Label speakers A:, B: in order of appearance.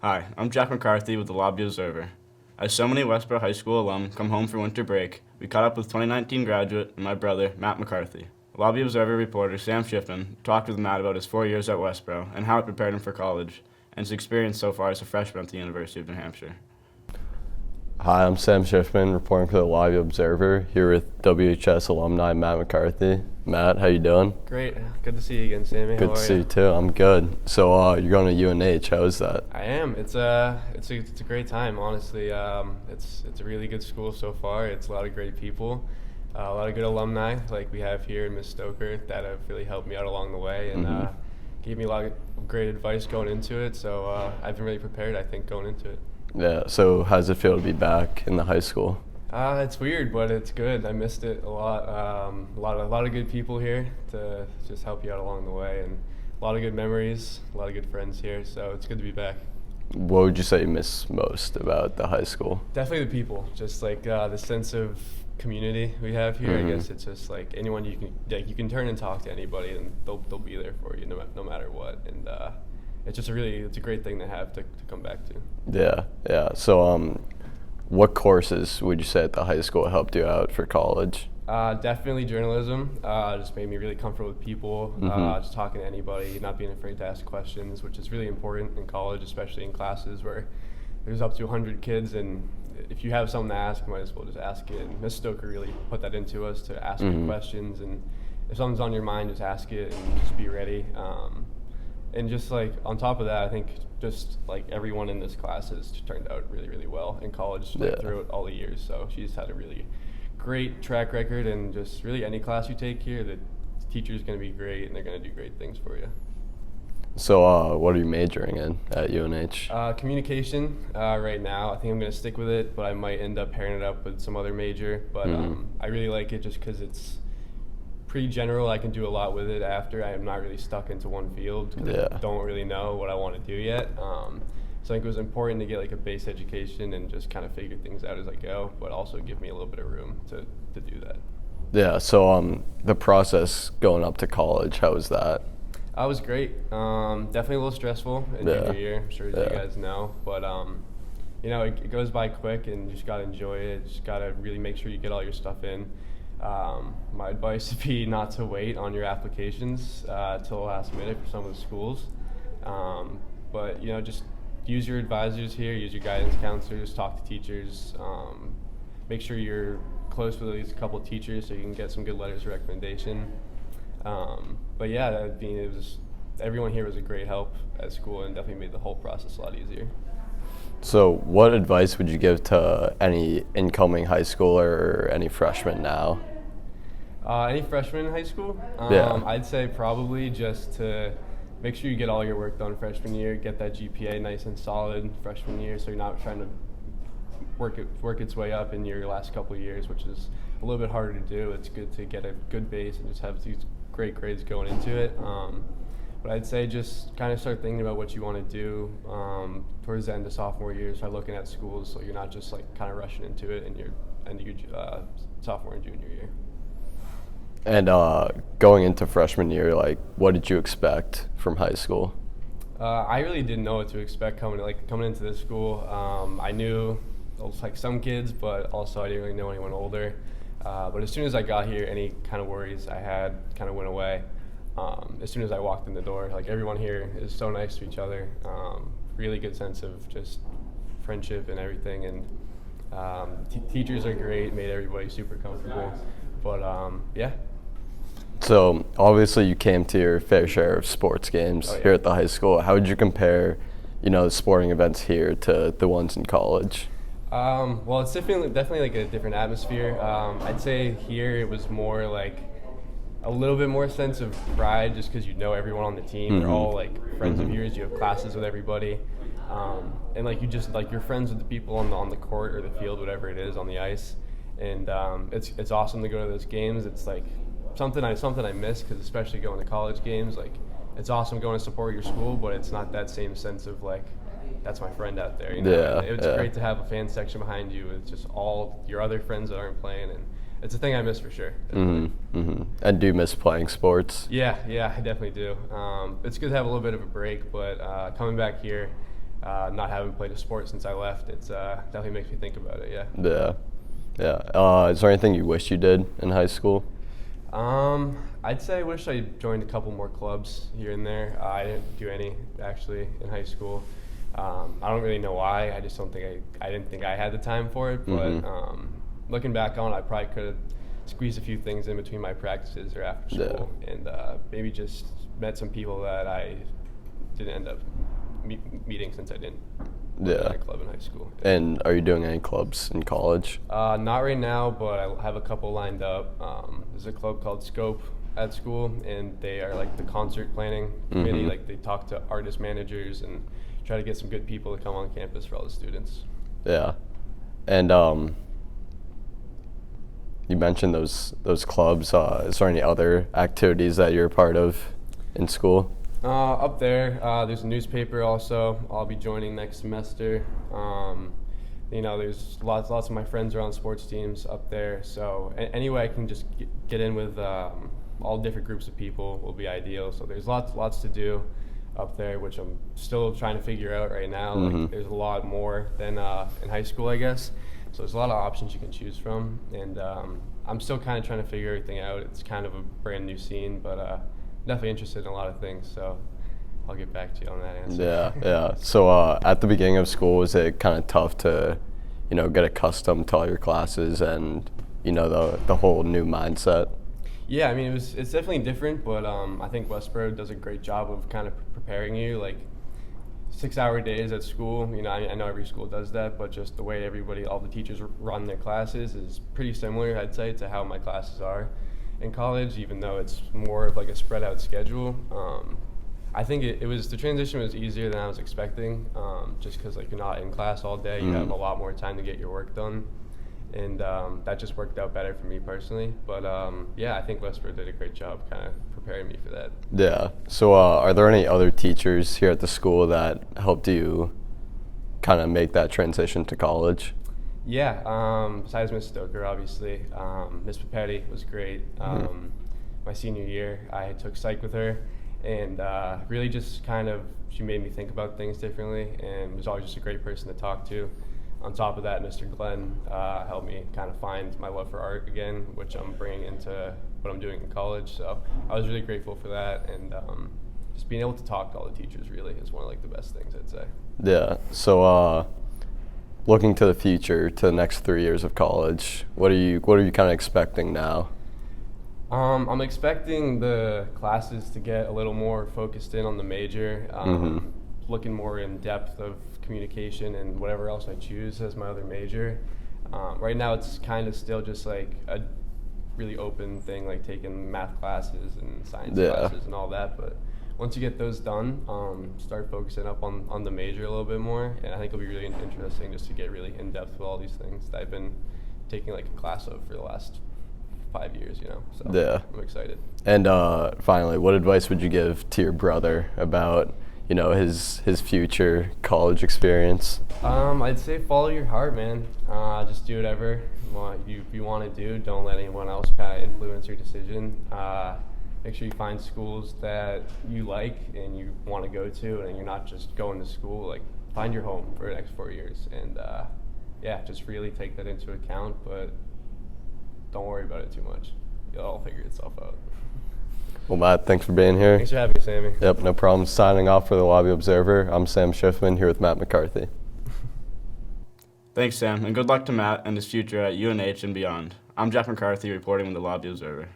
A: Hi, I'm Jack McCarthy with the Lobby Observer. As so many Westborough High School alum come home for winter break, we caught up with 2019 graduate and my brother, Matt McCarthy. Lobby Observer reporter Sam Schiffman talked with Matt about his 4 years at Westborough and how it prepared him for college, and his experience so far as a freshman at the University of New Hampshire.
B: Hi, I'm Sam Schiffman, reporting for the Lobby Observer, here with WHS alumni Matt McCarthy. Matt, how you doing?
C: Great. Good to see you again, Sammy.
B: Good to see you too. I'm good. So you're going to UNH. How is that?
C: I am. It's a great time, honestly. It's a really good school so far. It's a lot of great people, a lot of good alumni like we have here, Miss Stoker, that have really helped me out along the way and gave me a lot of great advice going into it. So I've been really prepared, I think, going into it.
B: Yeah. So how does it feel to be back in the high school?
C: It's weird, but it's good. I missed it a lot. A lot of good people here to just help you out along the way, and a lot of good memories, a lot of good friends here. So it's good to be back.
B: What would you say you miss most about the high school?
C: Definitely the people, just like the sense of community we have here. I guess it's just like anyone you can turn and talk to anybody, and they'll be there for you no matter what. And it's just it's a great thing to have to come back to.
B: Yeah. So what courses would you say at the high school helped you out for college?
C: Definitely journalism. Just made me really comfortable with people, just talking to anybody, not being afraid to ask questions, which is really important in college, especially in classes where there's up to 100 kids, and if you have something to ask, you might as well just ask it. And Miss Stoker really put that into us to ask good questions, and if something's on your mind, just ask it and just be ready. And just like on top of that, I think just like everyone in this class has turned out really, really well in college throughout all the years. So she's had a really great track record, and just really any class you take here, the teacher's going to be great and they're going to do great things for you.
B: So what are you majoring in at UNH?
C: Communication right now. I think I'm going to stick with it, but I might end up pairing it up with some other major. But I really like it just because it's pretty general. I can do a lot with it after. I am not really stuck into one field because I don't really know what I want to do yet. So I think it was important to get like a base education and just kind of figure things out as I go, but also give me a little bit of room to do that.
B: Yeah, so the process going up to college, how was that?
C: It was great. Definitely a little stressful in junior year, I'm sure as you guys know, but it goes by quick, and you just got to enjoy it. Just got to really make sure you get all your stuff in. My advice would be not to wait on your applications till the last minute for some of the schools. But just use your advisors here, use your guidance counselors, talk to teachers. Make sure you're close with at least a couple of teachers so you can get some good letters of recommendation. But yeah, everyone here was a great help at school and definitely made the whole process a lot easier.
B: So what advice would you give to any incoming high schooler or any freshman now?
C: Any freshman in high school? I'd say probably just to make sure you get all your work done freshman year, get that GPA nice and solid freshman year so you're not trying to work its way up in your last couple of years, which is a little bit harder to do. It's good to get a good base and just have these great grades going into it. But I'd say just kind of start thinking about what you want to do towards the end of sophomore year. Start looking at schools so you're not just like kind of rushing into it in your end of your sophomore and junior year.
B: And going into freshman year, like, what did you expect from high school?
C: I really didn't know what to expect coming into this school. I knew like some kids, but also I didn't really know anyone older. But as soon as I got here, any kind of worries I had kind of went away. As soon as I walked in the door, like everyone here is so nice to each other. Really good sense of just friendship and everything, and teachers are great, made everybody super comfortable. But yeah.
B: So obviously you came to your fair share of sports games here at the high school. How would you compare, the sporting events here to the ones in college?
C: Well, it's definitely like a different atmosphere. I'd say here it was more like a little bit more sense of pride just because you know everyone on the team. They're all like friends of yours. You have classes with everybody. And like you just like you're friends with the people on the court or the field, whatever it is, on the ice. And it's awesome to go to those games. It's like something I miss because especially going to college games, like it's awesome going to support your school, but it's not that same sense of like that's my friend out there. It's great to have a fan section behind you with just all your other friends that aren't playing, and it's a thing I miss for sure.
B: And do you miss playing sports?
C: Yeah, I definitely do. It's good to have a little bit of a break, but coming back here, not having played a sport since I left, it's definitely makes me think about it. Yeah.
B: Yeah. Is there anything you wish you did in high school?
C: I'd say I wish I joined a couple more clubs here and there. I didn't do any actually in high school. I don't really know why. I just don't think I didn't think I had the time for it. But looking back on it, I probably could have squeezed a few things in between my practices or after school, and maybe just met some people that I didn't end up meeting since I didn't work at a club in high school.
B: And are you doing any clubs in college?
C: Not right now, but I have a couple lined up. There's a club called Scope at school, and they are like the concert planning committee. Like they talk to artist managers and try to get some good people to come on campus for all the students.
B: Yeah. And you mentioned those clubs. Is there any other activities that you're a part of in school?
C: Up there, there's a newspaper also. I'll be joining next semester. There's lots of my friends are on sports teams up there. So any way I can just get in with all different groups of people will be ideal. So there's lots to do up there, which I'm still trying to figure out right now. Like there's a lot more than in high school, I guess. So there's a lot of options you can choose from, and I'm still kind of trying to figure everything out. It's kind of a brand new scene, but definitely interested in a lot of things. So I'll get back to you on that answer.
B: Yeah. So at the beginning of school, was it kind of tough to, get accustomed to all your classes and, the whole new mindset?
C: Yeah, I mean, it's definitely different, but I think Westborough does a great job of kind of preparing you. Like 6-hour days at school, I know every school does that, but just the way all the teachers run their classes is pretty similar, I'd say, to how my classes are in college, even though it's more of like a spread out schedule. I think the transition was easier than I was expecting, just because like you're not in class all day, you have a lot more time to get your work done. And that just worked out better for me personally. But I think Westborough did a great job kind of preparing me for that. Yeah.
B: So are there any other teachers here at the school that helped you kind of make that transition to college?
C: Yeah. Besides Miss Stoker, obviously, Miss Papetti was great. My senior year, I took psych with her, and really just she made me think about things differently, and was always just a great person to talk to. On top of that, Mr. Glenn helped me kind of find my love for art again, which I'm bringing into what I'm doing in college. So I was really grateful for that, and just being able to talk to all the teachers really is one of like the best things, I'd say.
B: Yeah. So looking to the future, to the next 3 years of college, what are you kind of expecting now?
C: I'm expecting the classes to get a little more focused in on the major, looking more in depth of communication and whatever else I choose as my other major. Right now it's kind of still just like a really open thing, like taking math classes and science classes and all that, but once you get those done, start focusing up on the major a little bit more, and I think it'll be really interesting just to get really in depth with all these things that I've been taking like a class of for the last 5 years, so I'm excited.
B: And finally, what advice would you give to your brother about his future college experience?
C: I'd say follow your heart, man. Just do whatever you want to do. Don't let anyone else kind of influence your decision. Make sure you find schools that you like and you want to go to, and you're not just going to school. Like, find your home for the next 4 years, and just really take that into account. But don't worry about it too much. It'll all figure itself out.
B: Well, Matt, thanks for being here.
C: Thanks for having me, Sammy.
B: Yep, no problem. Signing off for the Lobby Observer, I'm Sam Schiffman here with Matt McCarthy.
A: Thanks, Sam, and good luck to Matt and his future at UNH and beyond. I'm Jack McCarthy reporting with the Lobby Observer.